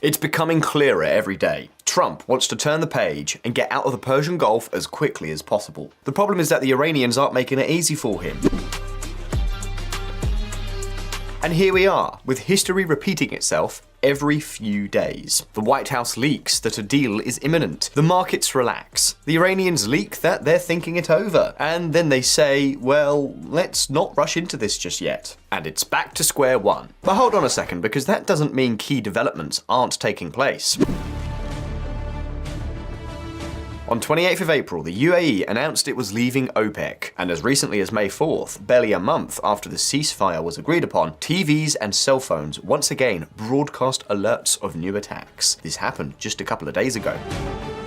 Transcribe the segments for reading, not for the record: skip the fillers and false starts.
It's becoming clearer every day. Trump wants to turn the page and get out of the Persian Gulf as quickly as possible. The problem is that the Iranians aren't making it easy for him. And here we are, with history repeating itself every few days. The White House leaks that a deal is imminent. The markets relax. The Iranians leak that they're thinking it over. And then they say, well, let's not rush into this just yet. And it's back to square one. But hold on a second, because that doesn't mean key developments aren't taking place. On 28th of April, the UAE announced it was leaving OPEC, and as recently as May 4th, barely a month after the ceasefire was agreed upon, TVs and cell phones once again broadcast alerts of new attacks. This happened just a couple of days ago.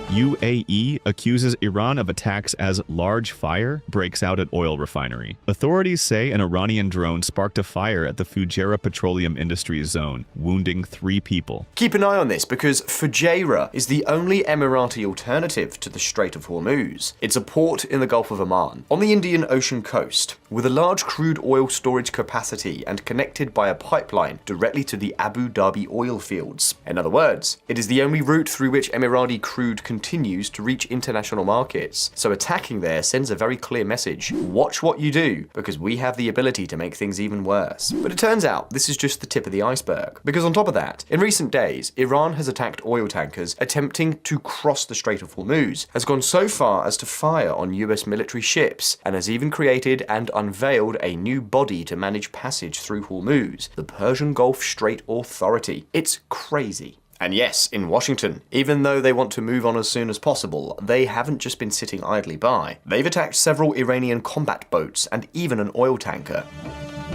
UAE accuses Iran of attacks as large fire breaks out at oil refinery. Authorities say an Iranian drone sparked a fire at the Fujairah Petroleum Industries zone, wounding 3 people. Keep an eye on this because Fujairah is the only Emirati alternative to the Strait of Hormuz. It's a port in the Gulf of Oman, on the Indian Ocean coast, with a large crude oil storage capacity and connected by a pipeline directly to the Abu Dhabi oil fields. In other words, it is the only route through which Emirati crude continues to reach international markets. So attacking there sends a very clear message. Watch what you do, because we have the ability to make things even worse. But it turns out this is just the tip of the iceberg. Because on top of that, in recent days, Iran has attacked oil tankers attempting to cross the Strait of Hormuz, has gone so far as to fire on US military ships, and has even created and unveiled a new body to manage passage through Hormuz, the Persian Gulf Strait Authority. It's crazy. And yes, in Washington, even though they want to move on as soon as possible, they haven't just been sitting idly by. They've attacked several Iranian combat boats and even an oil tanker.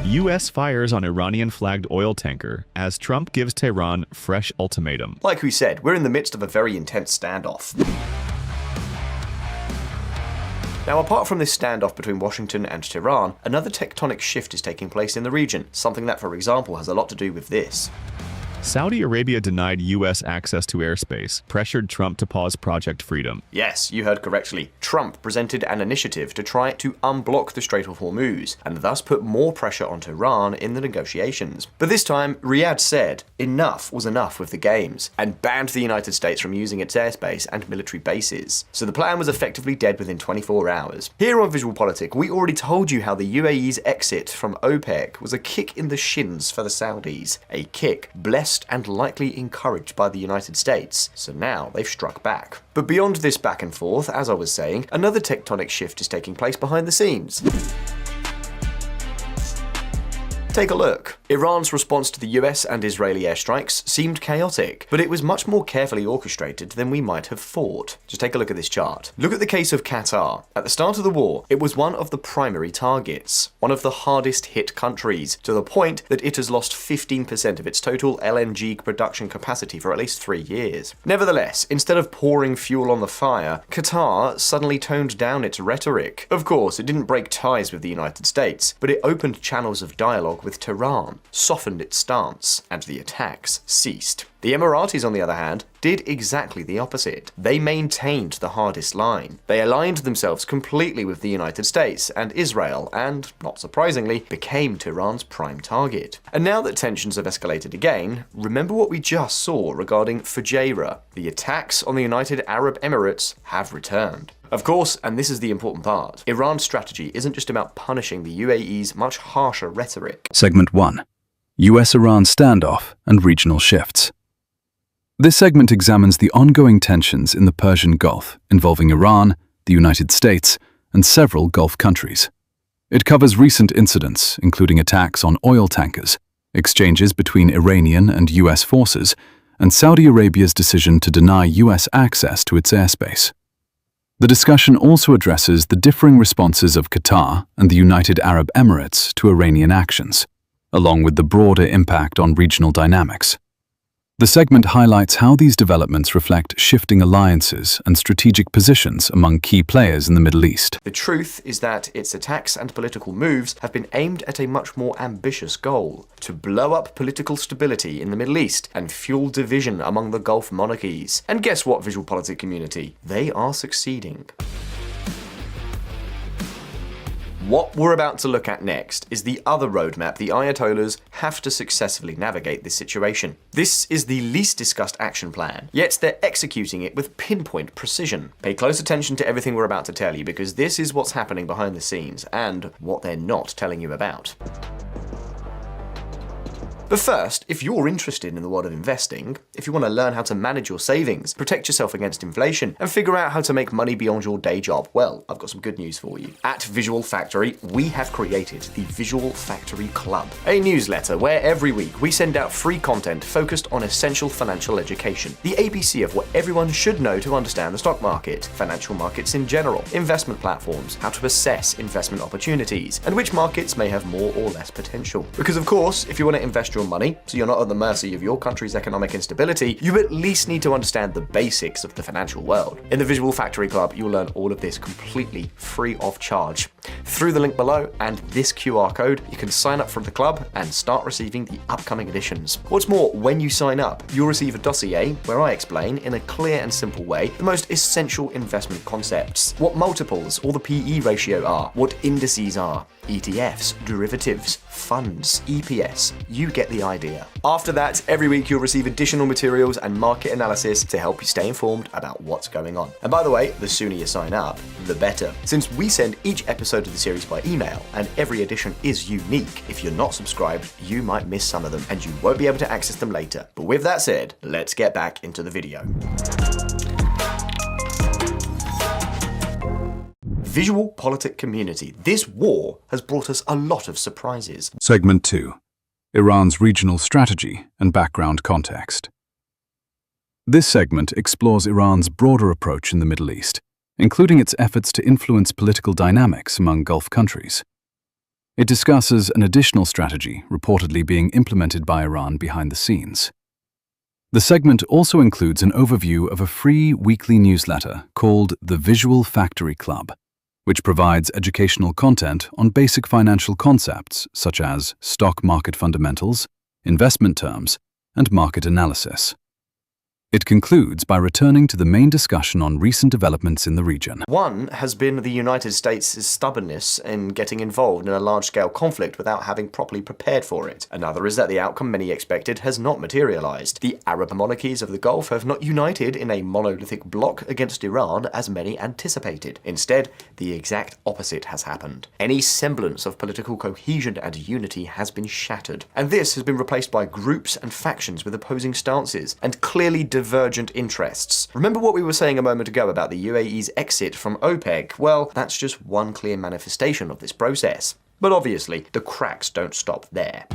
U.S. fires on Iranian-flagged oil tanker as Trump gives Tehran fresh ultimatum. Like we said, we're in the midst of a very intense standoff. Now, apart from this standoff between Washington and Tehran, another tectonic shift is taking place in the region, something that, for example, has a lot to do with this. Saudi Arabia denied U.S. access to airspace, pressured Trump to pause Project Freedom. Yes, you heard correctly. Trump presented an initiative to try to unblock the Strait of Hormuz, and thus put more pressure on Tehran in the negotiations. But this time, Riyadh said enough was enough with the games, and banned the United States from using its airspace and military bases. So the plan was effectively dead within 24 hours. Here on Visual Politic, we already told you how the UAE's exit from OPEC was a kick in the shins for the Saudis. A kick blessed and likely encouraged by the United States, so now they've struck back. But beyond this back and forth, as I was saying, another tectonic shift is taking place behind the scenes. Take a look. Iran's response to the US and Israeli airstrikes seemed chaotic, but it was much more carefully orchestrated than we might have thought. Just take a look at this chart. Look at the case of Qatar. At the start of the war, it was one of the primary targets, one of the hardest hit countries, to the point that it has lost 15% of its total LNG production capacity for at least 3 years. Nevertheless, instead of pouring fuel on the fire, Qatar suddenly toned down its rhetoric. Of course, it didn't break ties with the United States, but it opened channels of dialogue with Tehran, softened its stance, and the attacks ceased. The Emiratis, on the other hand, did exactly the opposite. They maintained the hardest line. They aligned themselves completely with the United States and Israel, and, not surprisingly, became Tehran's prime target. And now that tensions have escalated again, remember what we just saw regarding Fujairah. The attacks on the United Arab Emirates have returned. Of course, and this is the important part, Iran's strategy isn't just about punishing the UAE's much harsher rhetoric. Segment 1. US-Iran standoff and regional shifts. This segment examines the ongoing tensions in the Persian Gulf involving Iran, the United States, and several Gulf countries. It covers recent incidents, including attacks on oil tankers, exchanges between Iranian and US forces, and Saudi Arabia's decision to deny US access to its airspace. The discussion also addresses the differing responses of Qatar and the United Arab Emirates to Iranian actions, along with the broader impact on regional dynamics. The segment highlights how these developments reflect shifting alliances and strategic positions among key players in the Middle East. The truth is that its attacks and political moves have been aimed at a much more ambitious goal: to blow up political stability in the Middle East and fuel division among the Gulf monarchies. And guess what, Visual Politic community? They are succeeding. What we're about to look at next is the other roadmap the Ayatollahs have to successfully navigate this situation. This is the least discussed action plan, yet they're executing it with pinpoint precision. Pay close attention to everything we're about to tell you, because this is what's happening behind the scenes and what they're not telling you about. But first, if you're interested in the world of investing, if you want to learn how to manage your savings, protect yourself against inflation, and figure out how to make money beyond your day job, well, I've got some good news for you. At Visual Factory, we have created the Visual Factory Club, a newsletter where every week we send out free content focused on essential financial education, the ABC of what everyone should know to understand the stock market, financial markets in general, investment platforms, how to assess investment opportunities, and which markets may have more or less potential. Because of course, if you want to invest your money, so you're not at the mercy of your country's economic instability, you at least need to understand the basics of the financial world. In the Visual Factory Club, you'll learn all of this completely free of charge. Through the link below and this QR code, you can sign up for the club and start receiving the upcoming editions. What's more, when you sign up, you'll receive a dossier where I explain, in a clear and simple way, the most essential investment concepts. What multiples or the PE ratio are, what indices are, ETFs, derivatives, funds, EPS, you get the idea. After that, every week you'll receive additional materials and market analysis to help you stay informed about what's going on. And by the way, the sooner you sign up, the better. Since we send each episode of the series by email, and every edition is unique, if you're not subscribed, you might miss some of them, and you won't be able to access them later. But with that said, let's get back into the video. Visual politic community. This war has brought us a lot of surprises. Segment 2. Iran's regional strategy and background context. This segment explores Iran's broader approach in the Middle East, including its efforts to influence political dynamics among Gulf countries. It discusses an additional strategy reportedly being implemented by Iran behind the scenes. The segment also includes an overview of a free weekly newsletter called the Visual Factory Club, which provides educational content on basic financial concepts such as stock market fundamentals, investment terms, and market analysis. It concludes by returning to the main discussion on recent developments in the region. One has been the United States' stubbornness in getting involved in a large-scale conflict without having properly prepared for it. Another is that the outcome many expected has not materialized. The Arab monarchies of the Gulf have not united in a monolithic bloc against Iran as many anticipated. Instead, the exact opposite has happened. Any semblance of political cohesion and unity has been shattered. And this has been replaced by groups and factions with opposing stances and clearly divergent interests. Remember what we were saying a moment ago about the UAE's exit from OPEC? Well, that's just one clear manifestation of this process. But obviously, the cracks don't stop there.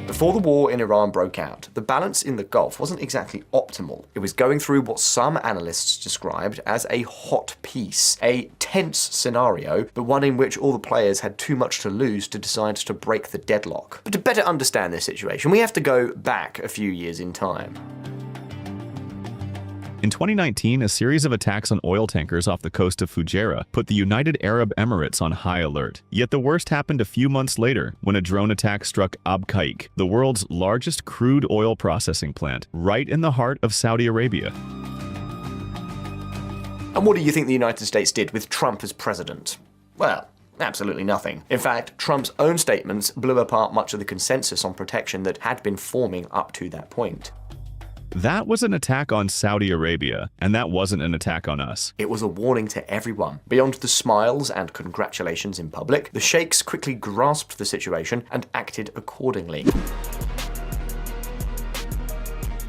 Before the war in Iran broke out, the balance in the Gulf wasn't exactly optimal. It was going through what some analysts described as a hot peace, a tense scenario, but one in which all the players had too much to lose to decide to break the deadlock. But to better understand this situation, we have to go back a few years in time. In 2019, a series of attacks on oil tankers off the coast of Fujairah put the United Arab Emirates on high alert. Yet the worst happened a few months later when a drone attack struck Abqaiq, the world's largest crude oil processing plant, right in the heart of Saudi Arabia. And what do you think the United States did with Trump as president? Well, absolutely nothing. In fact, Trump's own statements blew apart much of the consensus on protection that had been forming up to that point. That was an attack on Saudi Arabia, and that wasn't an attack on us. It was a warning to everyone. Beyond the smiles and congratulations in public, the sheikhs quickly grasped the situation and acted accordingly.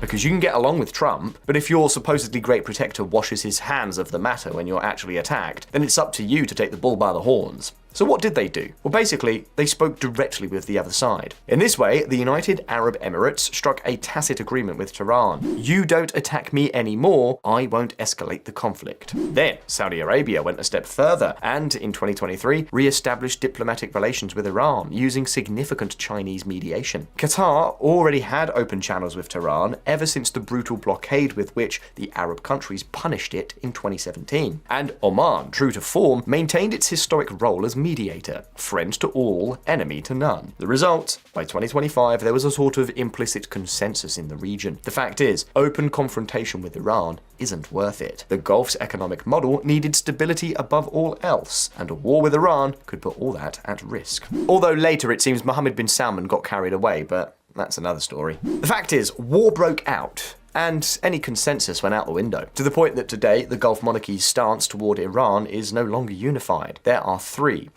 Because you can get along with Trump, but if your supposedly great protector washes his hands of the matter when you're actually attacked, then it's up to you to take the bull by the horns. So what did they do? Well, basically, they spoke directly with the other side. In this way, the United Arab Emirates struck a tacit agreement with Tehran. You don't attack me anymore, I won't escalate the conflict. Then, Saudi Arabia went a step further and, in 2023, re-established diplomatic relations with Iran using significant Chinese mediation. Qatar already had open channels with Tehran ever since the brutal blockade with which the Arab countries punished it in 2017. And Oman, true to form, maintained its historic role as mediator, friend to all, enemy to none. The result? By 2025, there was a sort of implicit consensus in the region. The fact is, open confrontation with Iran isn't worth it. The Gulf's economic model needed stability above all else, and a war with Iran could put all that at risk. Although later it seems Mohammed bin Salman got carried away, but that's another story. The fact is, war broke out, and any consensus went out the window, to the point that today the Gulf monarchies' stance toward Iran is no longer unified. There are three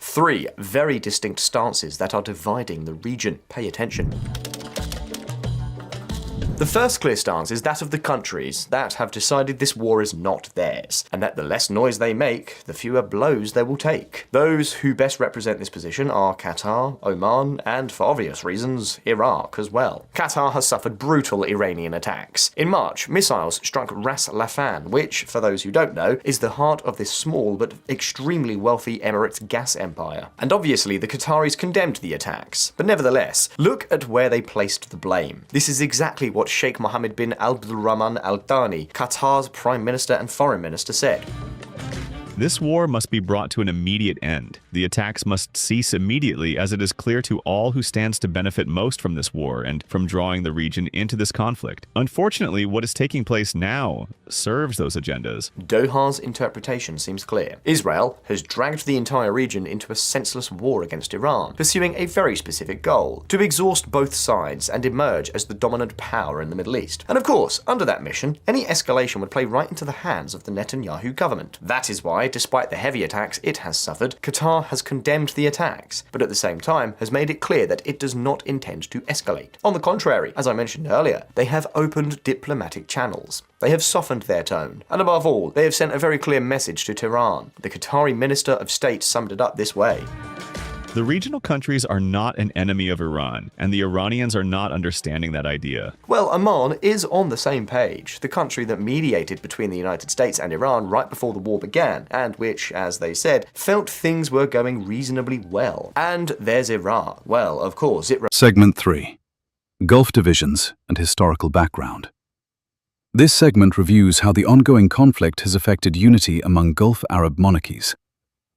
very distinct stances that are dividing the region. Pay attention. The first clear stance is that of the countries that have decided this war is not theirs, and that the less noise they make, the fewer blows they will take. Those who best represent this position are Qatar, Oman, and for obvious reasons, Iraq as well. Qatar has suffered brutal Iranian attacks. In March, missiles struck Ras Laffan, which, for those who don't know, is the heart of this small but extremely wealthy Emirates gas empire. And obviously the Qataris condemned the attacks, but nevertheless, look at where they placed the blame. This is exactly what Sheikh Mohammed bin Abdulrahman Al Thani, Qatar's Prime Minister and Foreign Minister, said. This war must be brought to an immediate end. The attacks must cease immediately, as it is clear to all who stands to benefit most from this war and from drawing the region into this conflict. Unfortunately, what is taking place now serves those agendas. Doha's interpretation seems clear. Israel has dragged the entire region into a senseless war against Iran, pursuing a very specific goal: to exhaust both sides and emerge as the dominant power in the Middle East. And of course, under that mission, any escalation would play right into the hands of the Netanyahu government. That is why, despite the heavy attacks it has suffered, Qatar has condemned the attacks, but at the same time has made it clear that it does not intend to escalate. On the contrary, as I mentioned earlier, they have opened diplomatic channels. They have softened their tone, and above all, they have sent a very clear message to Tehran. The Qatari Minister of State summed it up this way. The regional countries are not an enemy of Iran, and the Iranians are not understanding that idea. Well, Oman is on the same page, the country that mediated between the United States and Iran right before the war began, and which, as they said, felt things were going reasonably well. And there's Iraq. Well, of course, Segment 3. Gulf Divisions and Historical Background. This segment reviews how the ongoing conflict has affected unity among Gulf Arab monarchies.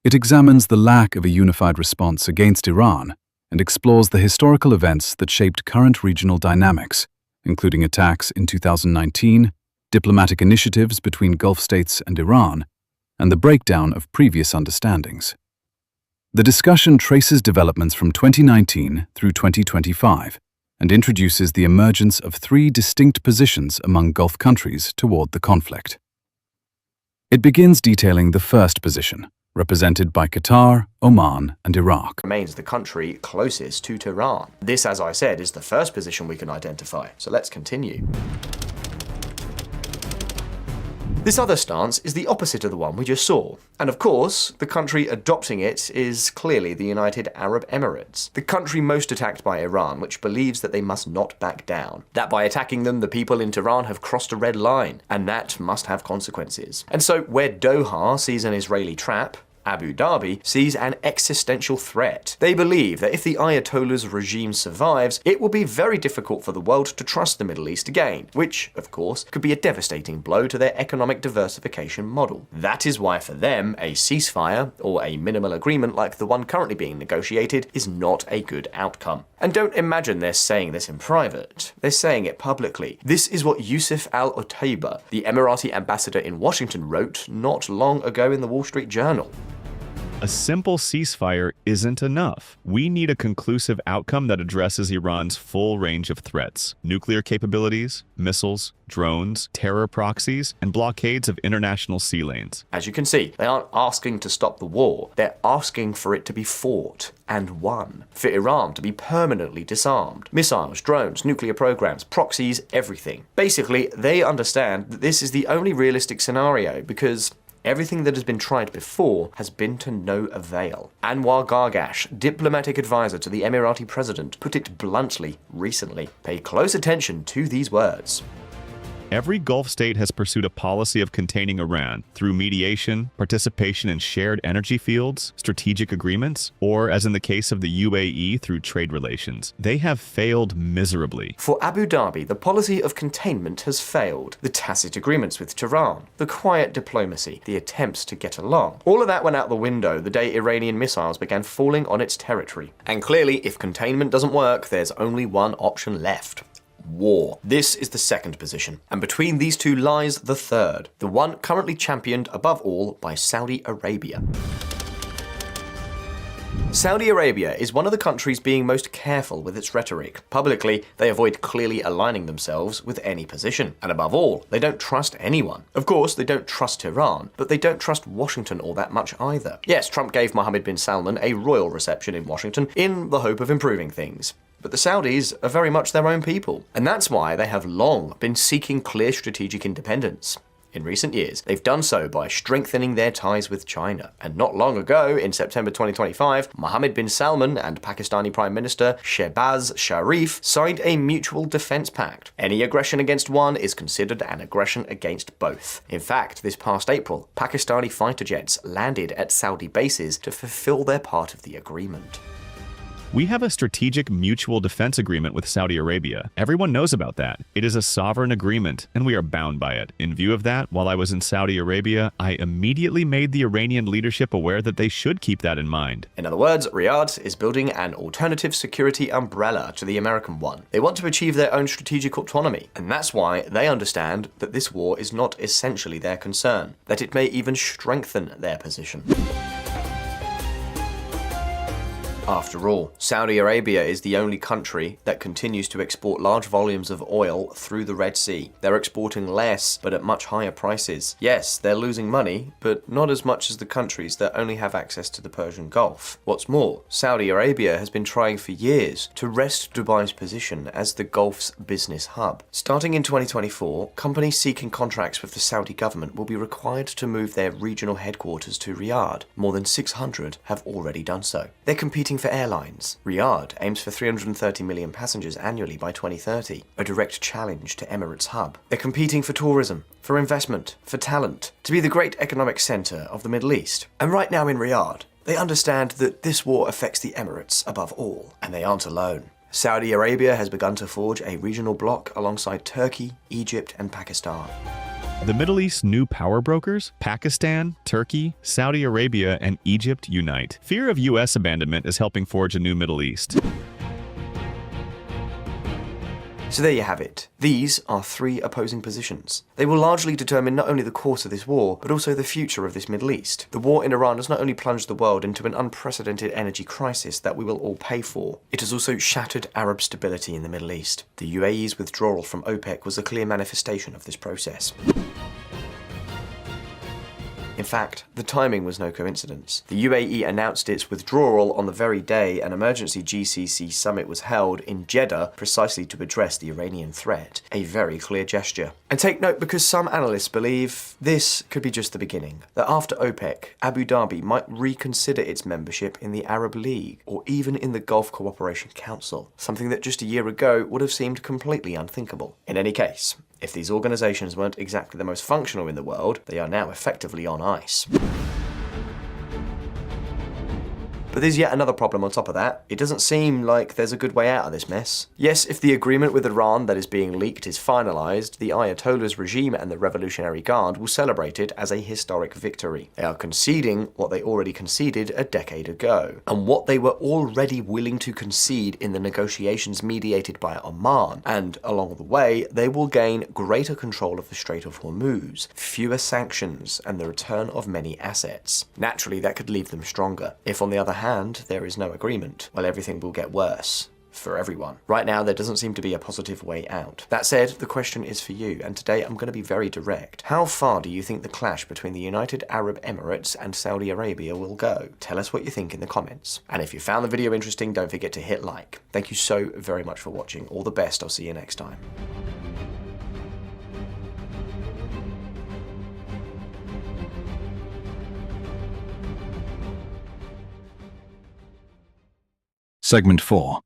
It examines the lack of a unified response against Iran and explores the historical events that shaped current regional dynamics, including attacks in 2019, diplomatic initiatives between Gulf states and Iran, and the breakdown of previous understandings. The discussion traces developments from 2019 through 2025 and introduces the emergence of three distinct positions among Gulf countries toward the conflict. It begins detailing the first position, represented by Qatar, Oman, and Iraq. Remains the country closest to Tehran. This, as I said, is the first position we can identify. So let's continue. This other stance is the opposite of the one we just saw. And of course, the country adopting it is clearly the United Arab Emirates, the country most attacked by Iran, which believes that they must not back down. That by attacking them, the people in Tehran have crossed a red line, and that must have consequences. And so, where Doha sees an Israeli trap, Abu Dhabi sees an existential threat. They believe that if the Ayatollah's regime survives, it will be very difficult for the world to trust the Middle East again, which, of course, could be a devastating blow to their economic diversification model. That is why for them, a ceasefire, or a minimal agreement like the one currently being negotiated, is not a good outcome. And don't imagine they're saying this in private. They're saying it publicly. This is what Yusuf al-Otaiba, the Emirati ambassador in Washington, wrote not long ago in the Wall Street Journal. A simple ceasefire isn't enough. We need a conclusive outcome that addresses Iran's full range of threats: nuclear capabilities, missiles, drones, terror proxies, and blockades of international sea lanes. As you can see, they aren't asking to stop the war. They're asking for it to be fought and won. For Iran to be permanently disarmed. Missiles, drones, nuclear programs, proxies, everything. Basically, they understand that this is the only realistic scenario because everything that has been tried before has been to no avail. Anwar Gargash, diplomatic advisor to the Emirati president, put it bluntly recently. Pay close attention to these words. Every Gulf state has pursued a policy of containing Iran through mediation, participation in shared energy fields, strategic agreements, or, as in the case of the UAE, through trade relations. They have failed miserably. For Abu Dhabi, the policy of containment has failed. The tacit agreements with Tehran, the quiet diplomacy, the attempts to get along. All of that went out the window the day Iranian missiles began falling on its territory. And clearly, if containment doesn't work, there's only one option left. War. This is the second position, and between these two lies the third, the one currently championed above all by Saudi Arabia. Saudi Arabia is one of the countries being most careful with its rhetoric. Publicly, they avoid clearly aligning themselves with any position, and above all, they don't trust anyone. Of course, they don't trust Tehran, but they don't trust Washington all that much either. Yes, Trump gave Mohammed bin Salman a royal reception in Washington in the hope of improving things. But the Saudis are very much their own people, and that's why they have long been seeking clear strategic independence. In recent years, they've done so by strengthening their ties with China. And not long ago, in September 2025, Mohammed bin Salman and Pakistani Prime Minister Shehbaz Sharif signed a mutual defense pact. Any aggression against one is considered an aggression against both. In fact, this past April, Pakistani fighter jets landed at Saudi bases to fulfill their part of the agreement. We have a strategic mutual defense agreement with Saudi Arabia. Everyone knows about that. It is a sovereign agreement, and we are bound by it. In view of that, while I was in Saudi Arabia, I immediately made the Iranian leadership aware that they should keep that in mind. In other words, Riyadh is building an alternative security umbrella to the American one. They want to achieve their own strategic autonomy, and that's why they understand that this war is not essentially their concern, that it may even strengthen their position. After all, Saudi Arabia is the only country that continues to export large volumes of oil through the Red Sea. They're exporting less, but at much higher prices. Yes, they're losing money, but not as much as the countries that only have access to the Persian Gulf. What's more, Saudi Arabia has been trying for years to wrest Dubai's position as the Gulf's business hub. Starting in 2024, companies seeking contracts with the Saudi government will be required to move their regional headquarters to Riyadh. More than 600 have already done so. They're competing for airlines. Riyadh aims for 330 million passengers annually by 2030, a direct challenge to Emirates' hub. They're competing for tourism, for investment, for talent, to be the great economic centre of the Middle East. And right now in Riyadh, they understand that this war affects the Emirates above all, and they aren't alone. Saudi Arabia has begun to forge a regional bloc alongside Turkey, Egypt, and Pakistan. The Middle East's new power brokers, Pakistan, Turkey, Saudi Arabia, and Egypt unite. Fear of U.S. abandonment is helping forge a new Middle East. So there you have it. These are three opposing positions. They will largely determine not only the course of this war, but also the future of this Middle East. The war in Iran has not only plunged the world into an unprecedented energy crisis that we will all pay for, it has also shattered Arab stability in the Middle East. The UAE's withdrawal from OPEC was a clear manifestation of this process. In fact, the timing was no coincidence. The UAE announced its withdrawal on the very day an emergency GCC summit was held in Jeddah precisely to address the Iranian threat. A very clear gesture. And take note because some analysts believe this could be just the beginning. That after OPEC, Abu Dhabi might reconsider its membership in the Arab League or even in the Gulf Cooperation Council, something that just a year ago would have seemed completely unthinkable. In any case, if these organisations weren't exactly the most functional in the world, they are now effectively on ice. But there's yet another problem on top of that. It doesn't seem like there's a good way out of this mess. Yes, if the agreement with Iran that is being leaked is finalised, the Ayatollah's regime and the Revolutionary Guard will celebrate it as a historic victory. They are conceding what they already conceded a decade ago, and what they were already willing to concede in the negotiations mediated by Oman, and along the way, they will gain greater control of the Strait of Hormuz, fewer sanctions, and the return of many assets. Naturally, that could leave them stronger. If, on the other hand, there is no agreement, well, everything will get worse. For everyone. Right now, there doesn't seem to be a positive way out. That said, the question is for you, and today I'm going to be very direct. How far do you think the clash between the United Arab Emirates and Saudi Arabia will go? Tell us what you think in the comments. And if you found the video interesting, don't forget to hit like. Thank you so very much for watching. All the best. I'll see you next time. Segment 4.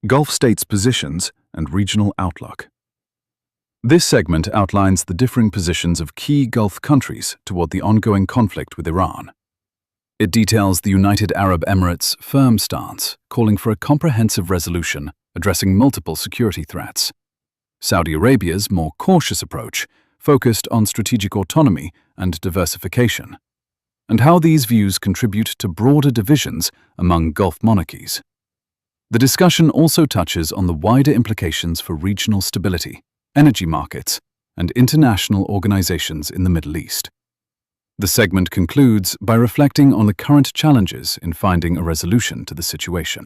Gulf States Positions and Regional Outlook. This segment outlines the differing positions of key Gulf countries toward the ongoing conflict with Iran. It details the United Arab Emirates' firm stance, calling for a comprehensive resolution addressing multiple security threats. Saudi Arabia's more cautious approach focused on strategic autonomy and diversification, and how these views contribute to broader divisions among Gulf monarchies. The discussion also touches on the wider implications for regional stability, energy markets, and international organizations in the Middle East. The segment concludes by reflecting on the current challenges in finding a resolution to the situation.